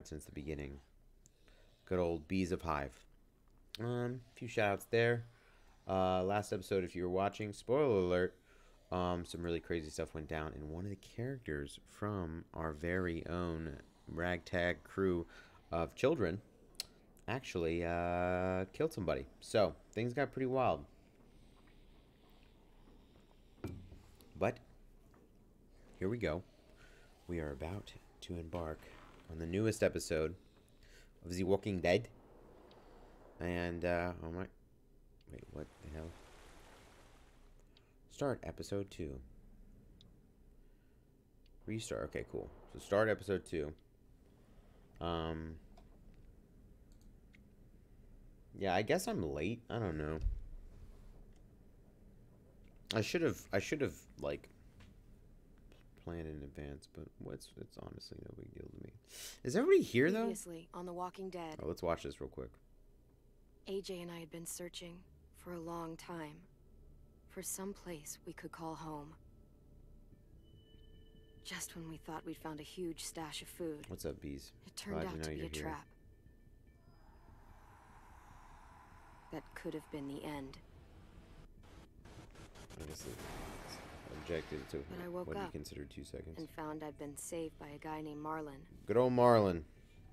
since the beginning. Good old Bees of Hive. A few shout outs there. Last episode, if you were watching, spoiler alert, some really crazy stuff went down, and one of the characters from our very own ragtag crew of children actually killed somebody. So things got pretty wild. But here we go. We are about to embark on the newest episode of The Walking Dead. And, oh my. Wait, what the hell? Start episode 2. Restart. Okay, cool. So start episode 2. Yeah, I guess I'm late. I don't know. I should have like planned in advance, but it's honestly no big deal to me. Is everybody here though? Previously on The Walking Dead. Oh, let's watch this real quick. AJ and I had been searching for a long time for some place we could call home. Just when we thought we'd found a huge stash of food, What's up, bees? it turned out to be a trap. That could have been the end. I guess it objected to But I woke what you up considered 2 seconds. and found I'd been saved by a guy named Marlon, Good old Marlon.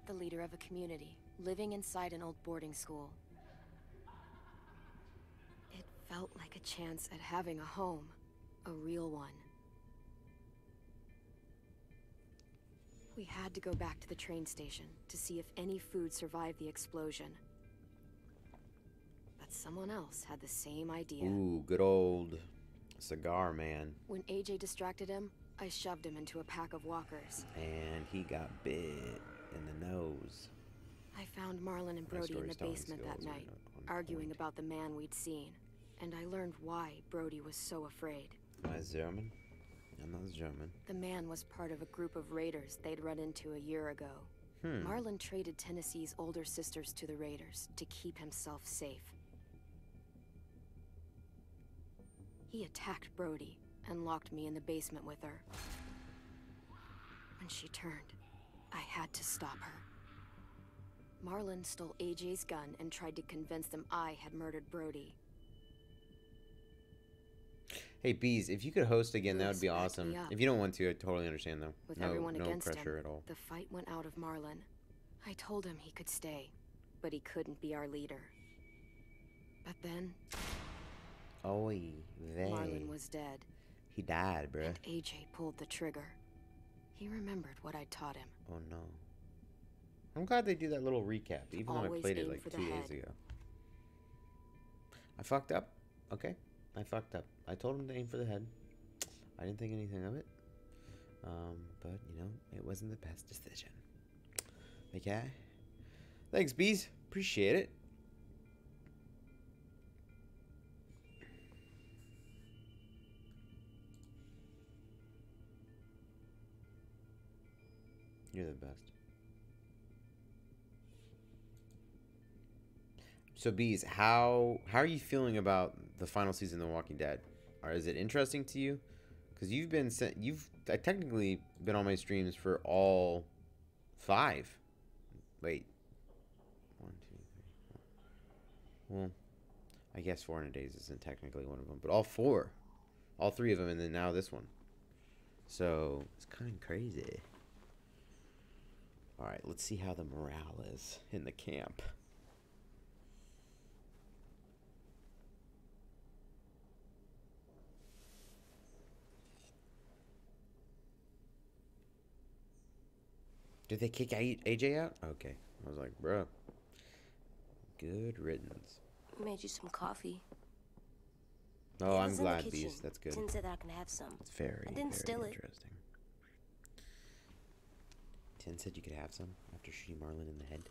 the leader of a community living inside an old boarding school. It felt like a chance at having a home, a real one. We had to go back to the train station to see if any food survived the explosion. But someone else had the same idea. Ooh, good old cigar man. When AJ distracted him, I shoved him into a pack of walkers. And he got bit in the nose. I found Marlon and Brody in the basement that night, arguing about the man we'd seen. And I learned why Brody was so afraid. Am I German? I'm not German. The man was part of a group of raiders they'd run into a year ago. Marlon traded Tennessee's older sisters to the raiders to keep himself safe. He attacked Brody and locked me in the basement with her. When she turned, I had to stop her. Marlon stole AJ's gun and tried to convince them I had murdered Brody. Hey, bees, if you could host again, that would be Lewis backed awesome. me up. If you don't want to, I totally understand though. With No, everyone no against pressure him, at all. the fight went out of Marlon. I told him he could stay, but he couldn't be our leader. But then, Oy vey. Marlon was dead, He died, bruh. and AJ pulled the trigger. He remembered what I taught him. Oh no. I'm glad they do that little recap, even though I Always played it aim like for the 2 days head. ago. I fucked up. Okay, I fucked up. I told him to aim for the head. I didn't think anything of it. But, you know, it wasn't the best decision. Okay? Thanks, bees. Appreciate it. You're the best. So, bees, how are you feeling about the final season of The Walking Dead? Or is it interesting to you? Because you've technically been on my streams for all 5. Wait, 1, 2, 3, 4. Well, I guess 400 Days isn't technically one of them, but all 4, all 3 of them, and then now this one. So it's kind of crazy. All right, let's see how the morale is in the camp. Did they kick AJ out? Okay. I was like, bro. Good riddance. Made you some coffee. Oh, It I'm was in the glad, kitchen. Beast. That's good. Tin said I can have some. It's very, I didn't very steal it. interesting. Tin said you could have some after shooting Marlon in the head.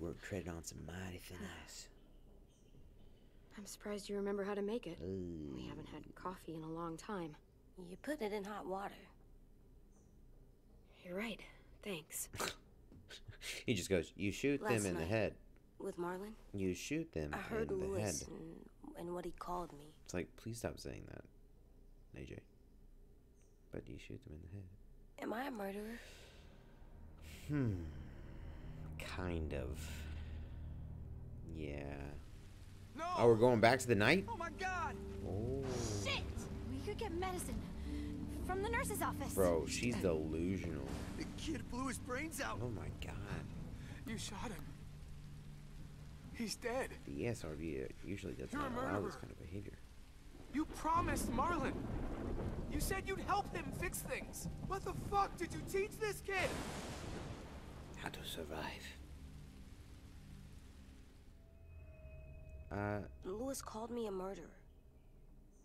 We're treading on some mighty thin ice. I'm surprised you remember how to make it. Ooh. We haven't had coffee in a long time. You put it in hot water. You're right. Thanks. He just goes, you shoot Last them in the night. head. With Marlon, You shoot them I heard in the head. Lewis and what he called me. It's like, please stop saying that, AJ. But you shoot them in the head. Am I a murderer? Kind of. Yeah. No! Oh, we're going back to the night? Oh my god! Oh. Shit! We could get medicine from the nurse's office. Bro, she's delusional. The kid blew his brains out. Oh my god. You shot him. He's dead. The ESRB usually does You're not a allow murderer. this kind of behavior. You promised Marlon. You said you'd help him fix things. What the fuck did you teach this kid? How to survive. Lewis called me a murderer.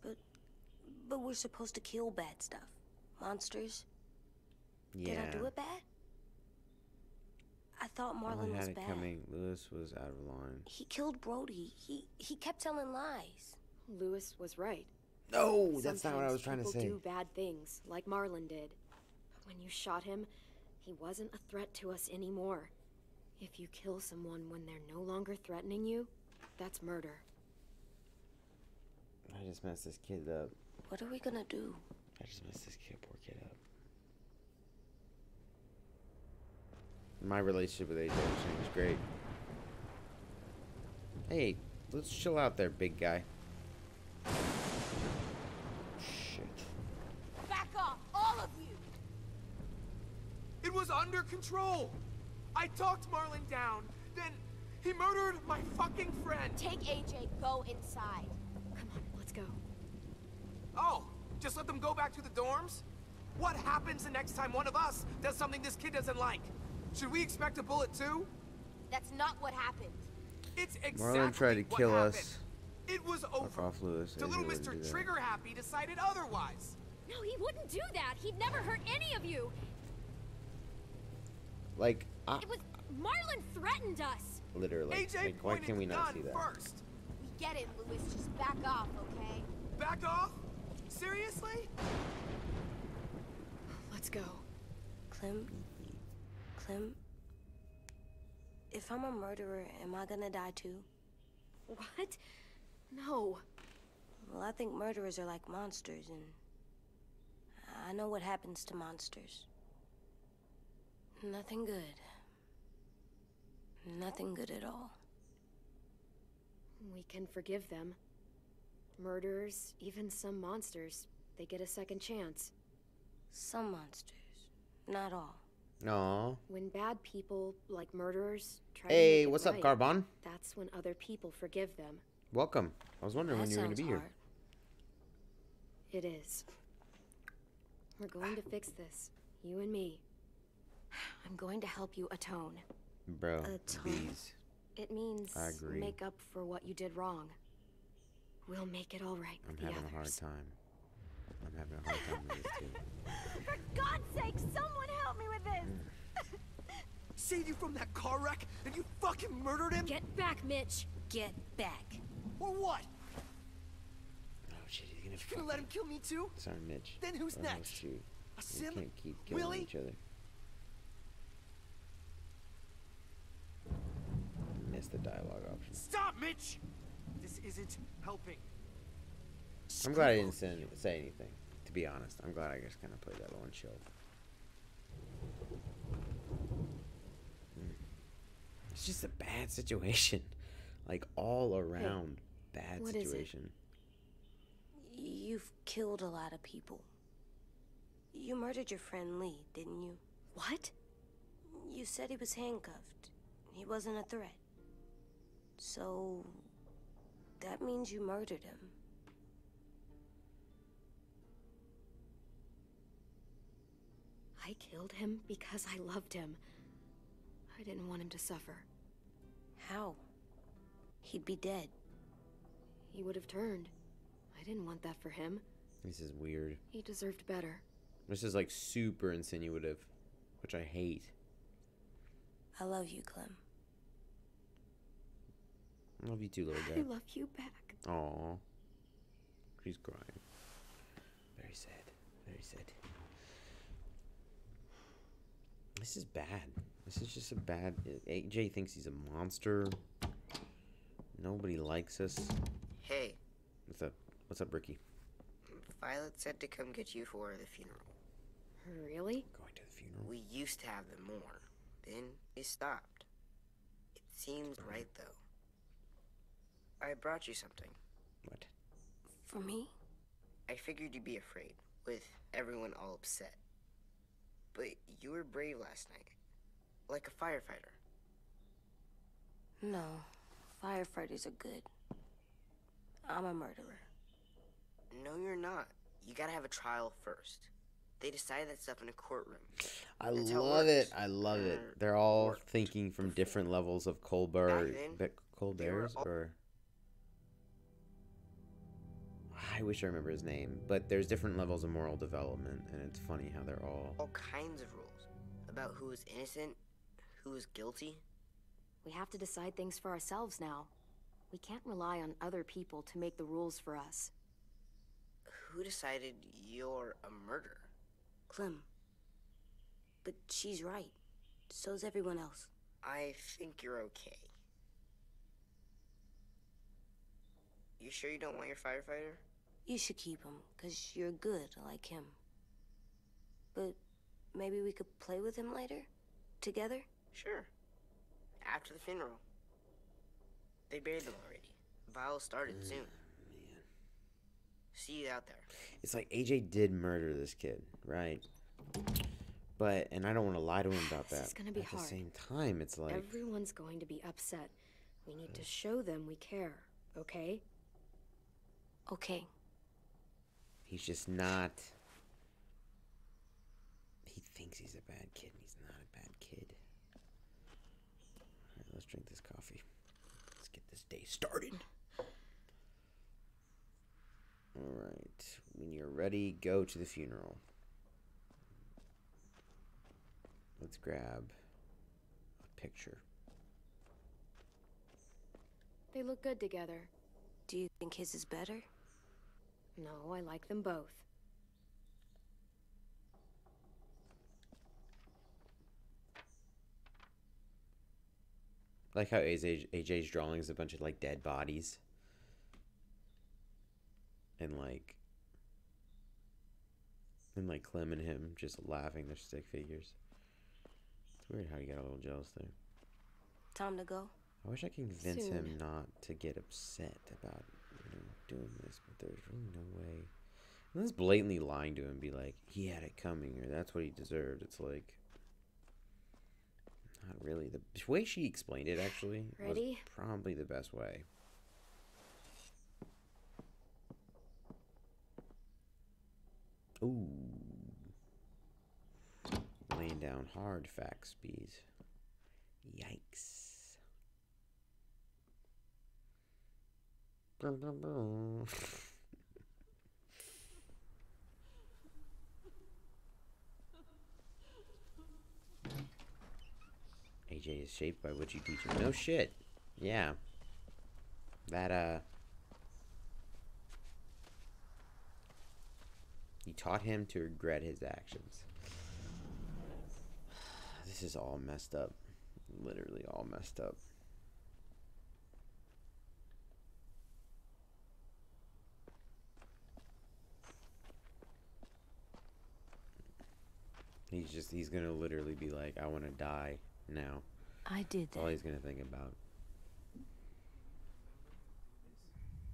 But we're supposed to kill bad stuff. Monsters. Yeah. Did I do it bad? I thought Marlon Marlon was had it bad. coming. Lewis was out of line. He killed Brody. He kept telling lies. Lewis was right. No, that's not what I was trying to Sometimes say. people do bad things, like Marlon did. But when you shot him, he wasn't a threat to us anymore. If you kill someone when they're no longer threatening you, that's murder. I just messed this kid up. What are we gonna do? I just messed this poor kid up. My relationship with AJ changed great. Hey, let's chill out there, big guy. Shit. Back off, all of you! It was under control. I talked Marlon down. Then he murdered my fucking friend. Take AJ, go inside. Come on, let's go. Oh, just let them go back to the dorms? What happens the next time one of us does something this kid doesn't like? Should we expect a bullet too? That's not what happened. It's exactly Marlon tried to what kill happened. us. It was Fuck over. off, Lewis. The AJ little wouldn't do Mr. that. Trigger Happy decided otherwise. No, he wouldn't do that. He'd never hurt any of you. Like, It was Marlon threatened us. literally. AJ Like, why pointed can we the not gun see that? first. We get it, Lewis. Just back off, okay? Back off? Seriously? Let's go. Clem? If I'm a murderer, am I gonna die too? What? No. Well, I think murderers are like monsters, and I know what happens to monsters. Nothing good. Nothing good at all. We can forgive them. Murderers, even some monsters, they get a second chance. Some monsters, not all. Aw. When bad people, like murderers, try Hey, to make it what's up, right, Carbon? that's when other people forgive them. Welcome. I was wondering That when you were going to sounds be here. hard. It is. We're going to fix this. You and me. I'm going to help you atone. Bro, Atone? bees. It means I agree. make up for what you did wrong. We'll make it all right I'm with the having a hard others. time. I'm having a hard time with this, too. For God's sake, someone help me with this! Saved you from that car wreck, and you fucking murdered him? Get back, Mitch! Get back. Or what? Oh, shit, he's going to You gonna let him kill me too? Sorry, Mitch. Then who's Oh, next? shoot. A We sim? can't keep killing Really? each other. Missed the dialogue option. Stop, Mitch! This isn't helping. I'm glad I didn't say anything, to be honest. I'm glad I just kind of played that one show. It's just a bad situation. Like, all around bad what is it? situation. You've killed a lot of people. You murdered your friend Lee, didn't you? What? You said he was handcuffed. He wasn't a threat. So, that means you murdered him. I killed him because I loved him. I didn't want him to suffer. How? He'd be dead. He would have turned. I didn't want that for him. This is weird. He deserved better. This is like super insinuative, which I hate. I love you, Clem. I love you too, little I guy. love you back. Aw. She's crying. Very sad. Very sad. This is bad. This is just a bad... AJ thinks he's a monster. Nobody likes us. Hey, What's up? What's up, Ricky? Violet said to come get you for the funeral. Really? Going to the funeral? We used to have them more. Then it stopped. It seems right, though. I brought you something. What? For me? I figured you'd be afraid, with everyone all upset. But you were brave last night. Like a firefighter. No. Firefighters are good. I'm a murderer. No, you're not. You gotta have a trial first. They decide that stuff in a courtroom. I That's how it love it. works. I love it. Or They're all worked thinking from before. different levels of Colbert. Back then, Colbert's all- or I wish I remember his name, but there's different levels of moral development, and it's funny how they're all kinds of rules about who is innocent, who is guilty. We have to decide things for ourselves now. We can't rely on other people to make the rules for us. Who decided you're a murderer? Clem. But she's right. So's everyone else. I think you're okay. You sure you don't want your firefighter? You should keep him, 'cause you're good like him. But maybe we could play with him later? Together? Sure. After the funeral. They buried them already. Vile started soon. man. See you out there. It's like AJ did murder this kid, right? But and I don't want to lie to him about This that. is gonna be At hard. the same time, it's like Everyone's going to be upset. We need to show them we care, okay? Okay. he's just not. He thinks he's a bad kid, and he's not a bad kid. All right, let's drink this coffee. Let's get this day started. All right, when you're ready, go to the funeral. Let's grab a picture. They look good together. Do you think his is better? No, I like them both. Like how AJ's drawing is a bunch of like dead bodies. And Clem and him just laughing, their stick figures. It's weird how you got a little jealous there. Time to go? I wish I could convince Soon. him not to get upset about, doing this, but there's really no way. Unless blatantly lying to him, be like, he had it coming, or that's what he deserved. It's like, not really. The way she explained it, actually, Ready? was probably the best way. Ooh. Laying down hard facts, bees. Yikes. AJ is shaped by what you teach him. No shit. Yeah. That, you taught him to regret his actions. This is all messed up. Literally all messed up. He's gonna literally be like, I wanna die now. I did That's all that. he's gonna think about.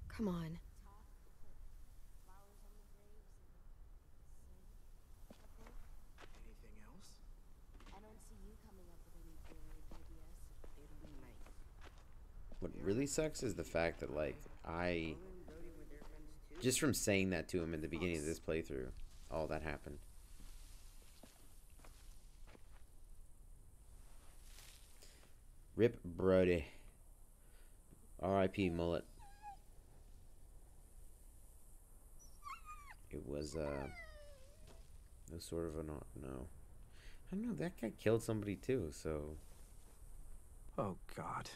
Come on. Anything else? I don't see you coming up with any brilliant ideas. It'll be nice. What really sucks is the fact that, like, just from saying that to him in the beginning of this playthrough, all that happened. Rip Brody. R.I.P. Mullet. It was sort of a no. I don't know, that guy killed somebody too, so. Oh, God.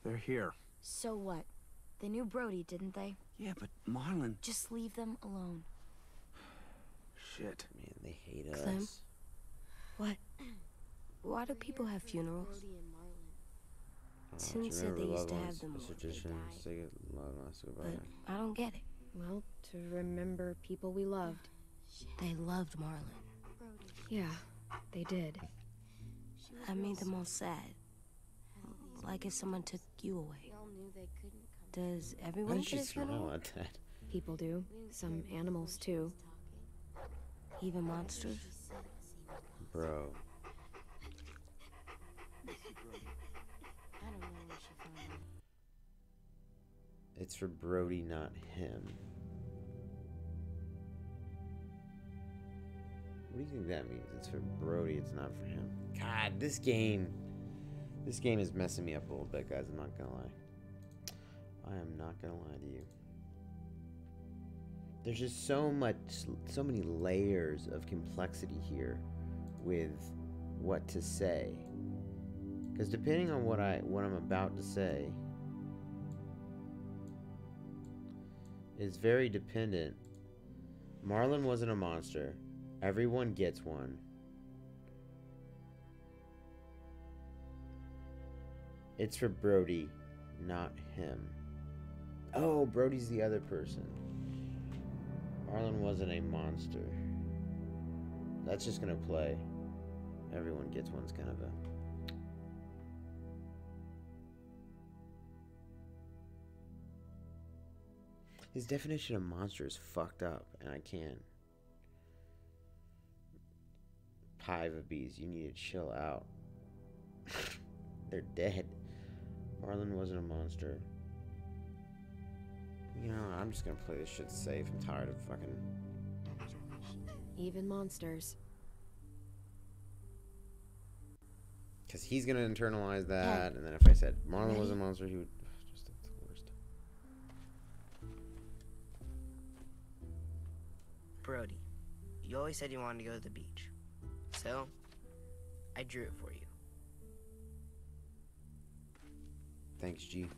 They're here. So what? They knew Brody, didn't they? Yeah, but Marlon... Just leave them alone. Shit. Man, they hate Clem? us. What? Why do people have funerals? Brody and Marlon. Tim said they used to have them It's a when they tradition. died. Say it last goodbye. But I don't get it. Well, to remember people we loved. They loved Marlon. Yeah, they did. I made them all sad. Like if someone took you away. Does Why everyone did she get a funeral? smile at that? People do. Some animals, too. Even monsters? Bro. It's for Brody, not him. What do you think that means? It's for Brody, it's not for him. God, this game is messing me up a little bit, guys. I'm not gonna lie. I am not gonna lie to you. There's just so many layers of complexity here with what to say. Because depending on what I'm about to say is very dependent. Marlon wasn't a monster. Everyone gets one. It's for Brody, not him. Oh, Brody's the other person. Marlon wasn't a monster. That's just gonna play. Everyone gets one's kind of a... His definition of monster is fucked up, and I can't. Hive of bees, you need to chill out. They're dead. Marlon wasn't a monster. You know, I'm just gonna play this shit safe. I'm tired of fucking... Even monsters. Because he's gonna internalize that, and then if I said Marlon was a monster, he would... Just the worst. Brody, you always said you wanted to go to the beach. So, I drew it for you. Thanks, G.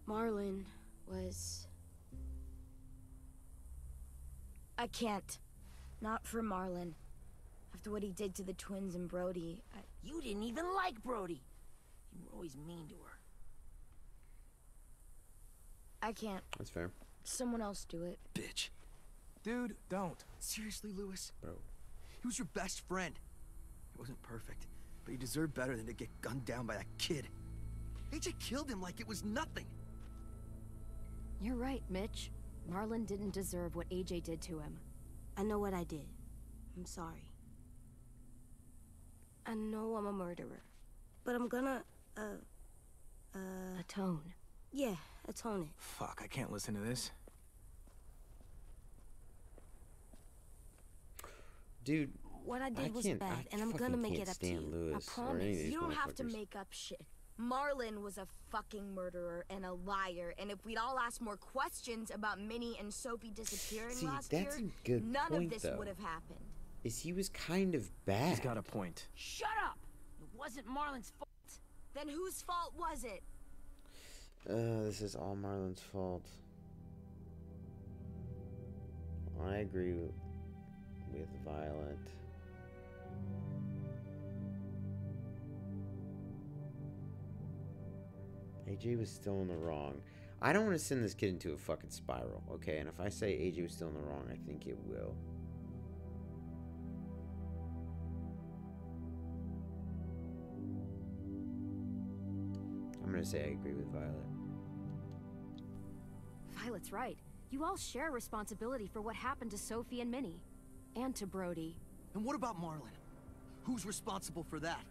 Marlon was... I can't. Not for Marlon. After what he did to the twins and Brody, You didn't even like Brody. You were always mean to her. I can't. That's fair. Someone else do it. Bitch. Dude, don't. Seriously, Lewis? Bro. He was your best friend. He wasn't perfect, but he deserved better than to get gunned down by that kid. AJ killed him like it was nothing. You're right, Mitch. Marlon didn't deserve what AJ did to him. I know what I did. I'm sorry. I know I'm a murderer. But I'm gonna, Atone. yeah, atone it. Fuck, I can't listen to this. Dude, What I did was can't- bad, I and I'm gonna fucking make can't it up to stand you. Lewis I or any of promise. these You don't have to motherfuckers. make up shit. Marlon was a fucking murderer and a liar, and if we'd all asked more questions about Minnie and Sophie disappearing See, last that's year, a good none point, of this though. would have happened. Is he was kind of bad. He's got a point. Shut up! It wasn't Marlon's fault. Then whose fault was it? This is all Marlon's fault. I agree with Violet. AJ was still in the wrong. I don't want to send this kid into a fucking spiral, okay? And if I say AJ was still in the wrong, I think it will. I'm gonna say I agree with Violet. Violet's right. You all share responsibility for what happened to Sophie and Minnie. And to Brody. And what about Marlon? Who's responsible for that?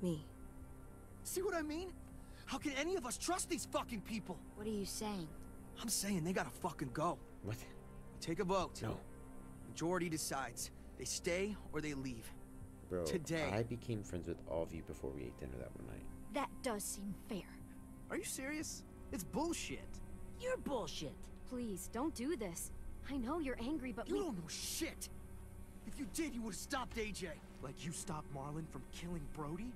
Me. See what I mean? How can any of us trust these fucking people? What are you saying? I'm saying they gotta fucking go. What? Take a vote. No. Majority decides. They stay or they leave. Bro, Today. I became friends with all of you before we ate dinner that one night. That does seem fair. Are you serious? It's bullshit. You're bullshit. Please, don't do this. I know you're angry, but You don't know shit. If you did, you would have stopped AJ. Like you stopped Marlon from killing Brody?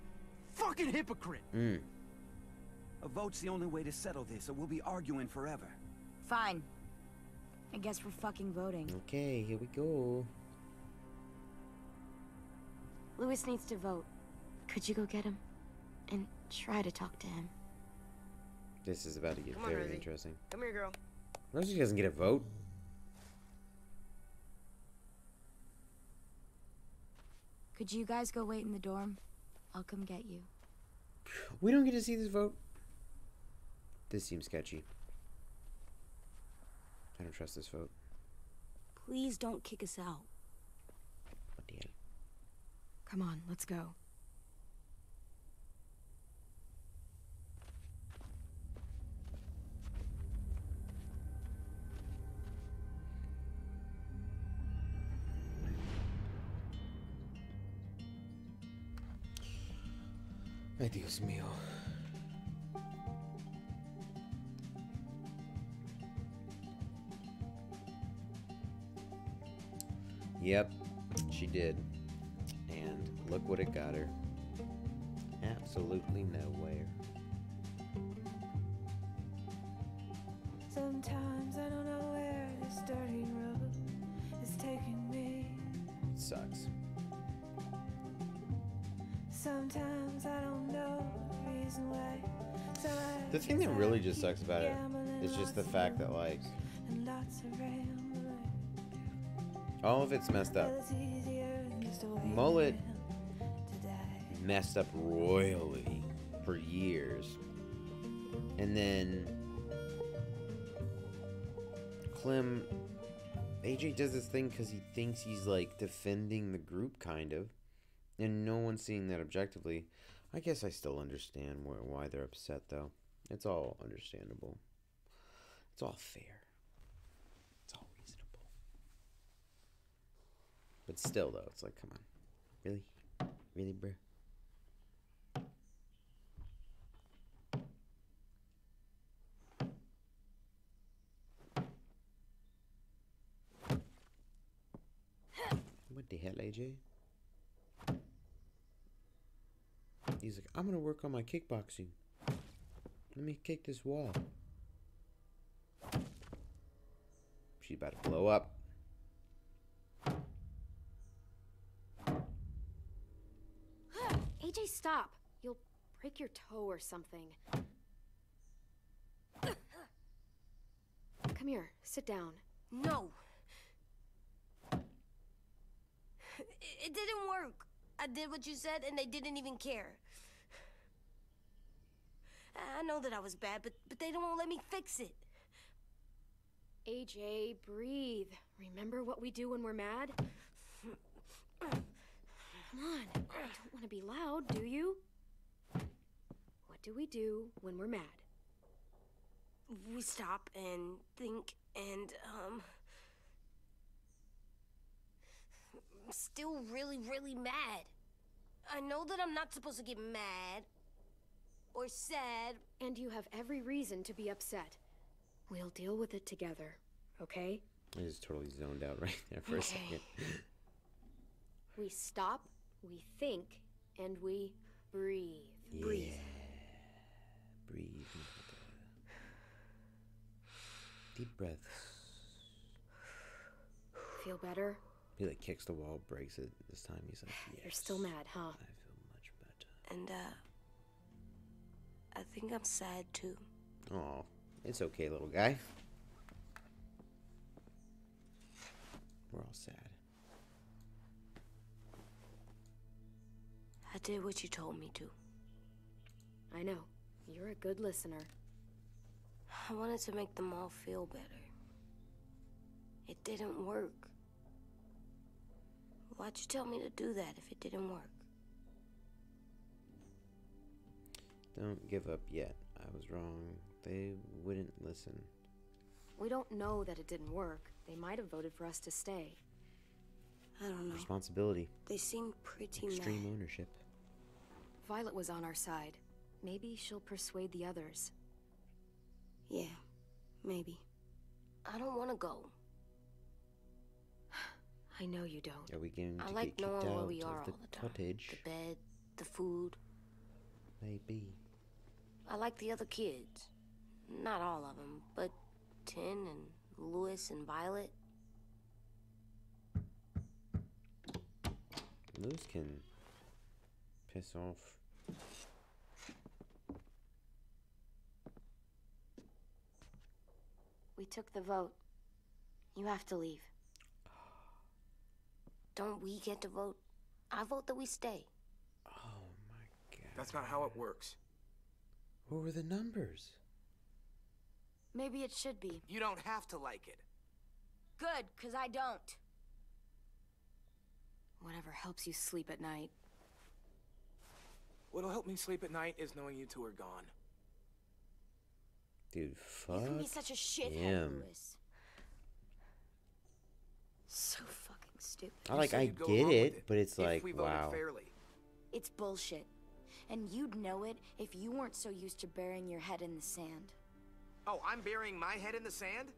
Fucking hypocrite! A vote's the only way to settle this, or we'll be arguing forever. Fine. I guess we're fucking voting. Okay, here we go. Lewis needs to vote. Could you go get him? And try to talk to him. This is about to get Come on, very Rosie. interesting. Come here, girl. Rosie doesn't get a vote. Could you guys go wait in the dorm? I'll come get you. We don't get to see this vote. This seems sketchy. I don't trust this vote. Please don't kick us out. What the hell? Come on, let's go. Ay, Dios mío. Yep, she did. And look what it got her. Absolutely nowhere. Sometimes I don't know where this dirty road is taking me. Sucks. Sometimes I don't know the reason why. So The thing that really just sucks about it is just the fact that, like, and lots of rambling. all of it's messed up. It's easier than just waiting Mullet to die. messed up royally for years. And then Clem, AJ does this thing because he thinks he's like defending the group, kind of, and no one's seeing that objectively. I guess I still understand why they're upset, though. It's all understandable. It's all fair. It's all reasonable. But still, though, it's like, come on. Really? Really, bro? What the hell, AJ? He's like, I'm gonna work on my kickboxing. Let me kick this wall. She's about to blow up. AJ, stop. You'll break your toe or something. Come here, sit down. No. It didn't work. I did what you said, and they didn't even care. I know that I was bad, but they don't let me fix it. AJ, breathe. Remember what we do when we're mad? Come on, you don't want to be loud, do you? What do we do when we're mad? We stop and think and, I'm still really, really mad. I know that I'm not supposed to get mad or sad. And you have every reason to be upset. We'll deal with it together, okay? I just totally zoned out right there for a second. We stop, we think, and we breathe. Yeah. Breathe. Breathe. Deep breaths. Feel better? He like kicks the wall, breaks it. This time he's like, yes. You're still mad, huh? I feel much better. And, I think I'm sad, too. Oh, it's okay, little guy. We're all sad. I did what you told me to. I know. You're a good listener. I wanted to make them all feel better. It didn't work. Why'd you tell me to do that if it didn't work? Don't give up yet. I was wrong. They wouldn't listen. We don't know that it didn't work. They might have voted for us to stay. I don't know. Responsibility. They seem pretty Extreme mad. ownership. Violet was on our side. Maybe she'll persuade the others. Yeah, maybe. I don't want to go. I know you don't. Are we going to I get like kicked knowing where out we are of all the the time. cottage? The bed, the food. Maybe. I like the other kids. Not all of them, but Tin and Louis and Violet. Luz can piss off. We took the vote. You have to leave. Don't we get to vote? I vote that we stay. Oh my god. That's not how it works. What were the numbers? Maybe it should be. You don't have to like it. Good, because I don't. Whatever helps you sleep at night. What'll help me sleep at night is knowing you two are gone. Dude, fuck You can be such a shithead, him. Lewis. So fucking stupid. I said I you'd go get along with it, but it's if like, we voted wow. fairly. It's bullshit. And you'd know it if you weren't so used to burying your head in the sand. Oh, I'm burying my head in the sand?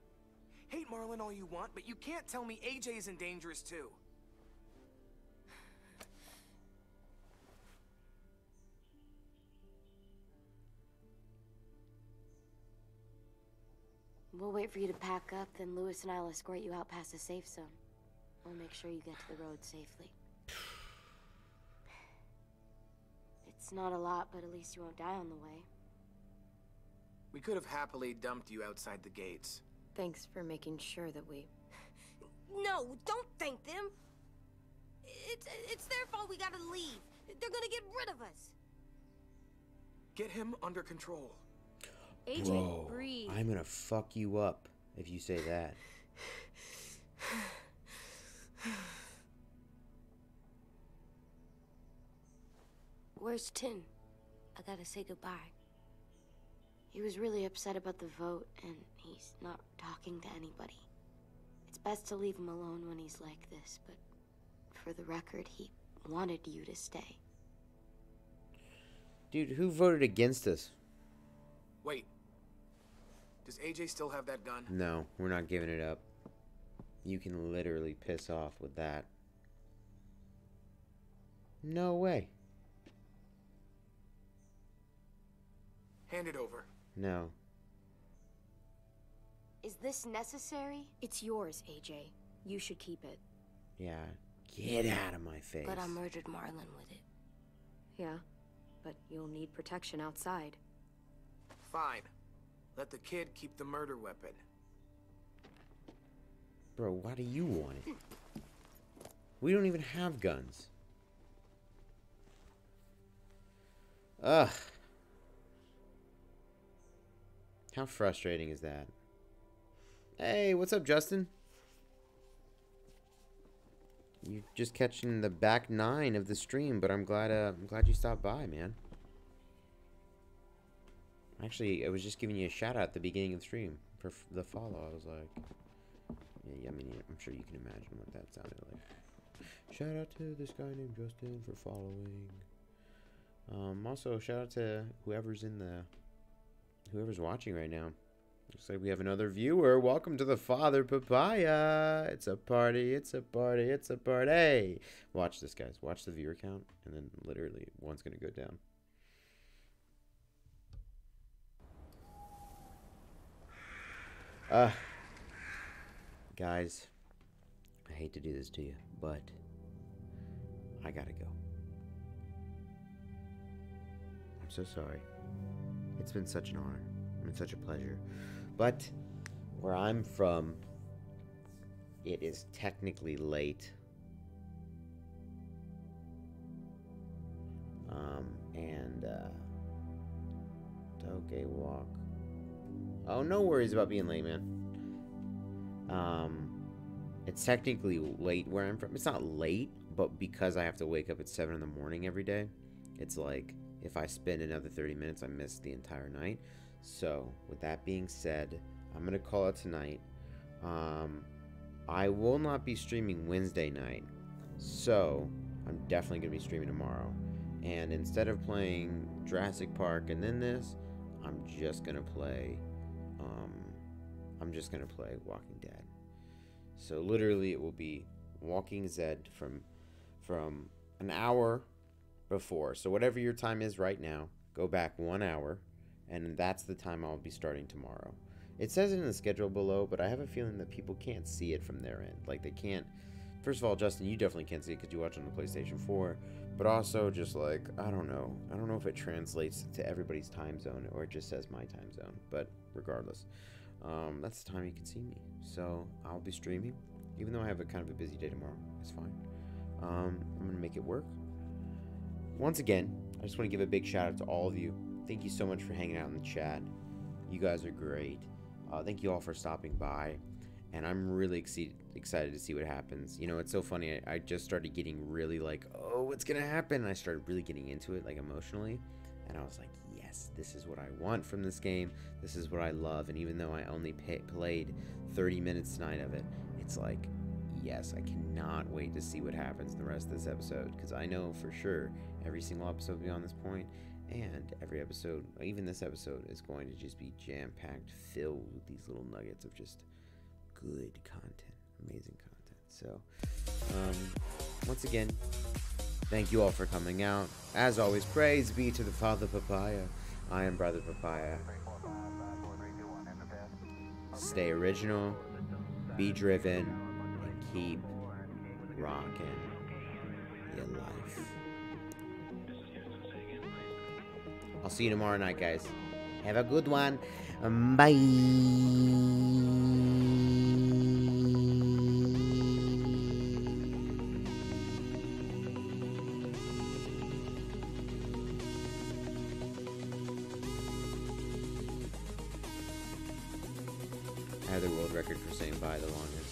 Hate Marlin all you want, but you can't tell me AJ isn't dangerous too. We'll wait for you to pack up, then Lewis and I'll escort you out past the safe zone. We'll make sure you get to the road safely. It's not a lot, but at least you won't die on the way. We could have happily dumped you outside the gates. Thanks for making sure that we... No, don't thank them. It's their fault we gotta leave. They're gonna get rid of us. Get him under control. AJ, Bro, breathe. I'm gonna fuck you up if you say that. Where's Tin? I gotta say goodbye. He was really upset about the vote, and he's not talking to anybody. It's best to leave him alone when he's like this, but for the record, he wanted you to stay. Dude, who voted against us? Wait. Does AJ still have that gun? No, we're not giving it up. You can literally piss off with that. No way. Hand it over. No. Is this necessary? It's yours, AJ. You should keep it. Yeah. Get out of my face. But I murdered Marlin with it. Yeah, but you'll need protection outside. Fine. Let the kid keep the murder weapon. Bro, why do you want it? We don't even have guns. Ugh. How frustrating is that? Hey, what's up, Justin? You're just catching the back 9 of the stream, but I'm glad you stopped by, man. Actually, I was just giving you a shout out at the beginning of the stream for the follow. I was like, yeah, I mean, I'm sure you can imagine what that sounded like. Shout out to this guy named Justin for following. Also, shout out to whoever's watching right now. Looks like we have another viewer. Welcome to the Father Papaya. It's a party. It's a party. It's a party. Watch this, guys. Watch the viewer count, and then literally one's gonna go down. Guys, I hate to do this to you, but I gotta go. I'm so sorry. It's been such an honor. It's been such a pleasure. But where I'm from, it is technically late. Okay, walk. Oh, no worries about being late, man. It's technically late where I'm from. It's not late, but because I have to wake up at 7 in the morning every day, it's like if I spend another 30 minutes, I miss the entire night. So, with that being said, I'm going to call it tonight. I will not be streaming Wednesday night, so I'm definitely going to be streaming tomorrow. And instead of playing Jurassic Park and then this, I'm just going to play Walking Dead. So literally it will be Walking Dead from an hour before. So whatever your time is right now, go back 1 hour, and that's the time I'll be starting tomorrow. It says it in the schedule below, but I have a feeling that people can't see it from their end. Like, they can't... First of all, Justin, you definitely can't see it because you watch it on the PlayStation 4. But also, just like, I don't know. I don't know if it translates to everybody's time zone or it just says my time zone. But regardless, that's the time you can see me. So, I'll be streaming. Even though I have a kind of a busy day tomorrow. It's fine. I'm gonna make it work. Once again, I just want to give a big shout out to all of you. Thank you so much for hanging out in the chat. You guys are great. Thank you all for stopping by. And I'm really excited to see what happens. You know, it's so funny. I just started getting really like, oh, what's going to happen? And I started really getting into it, like, emotionally. And I was like, yes, this is what I want from this game. This is what I love. And even though I only played 30 minutes tonight of it, it's like, yes, I cannot wait to see what happens in the rest of this episode. Because I know for sure every single episode beyond this point, and every episode, even this episode, is going to just be jam-packed, filled with these little nuggets of just good content, amazing content. So, once again, thank you all for coming out. As always, praise be to the Father Papaya. I am Brother Papaya. Stay original, be driven, and keep rocking your life. I'll see you tomorrow night, guys. Have a good one. Bye. I have the world record for saying bye the longest.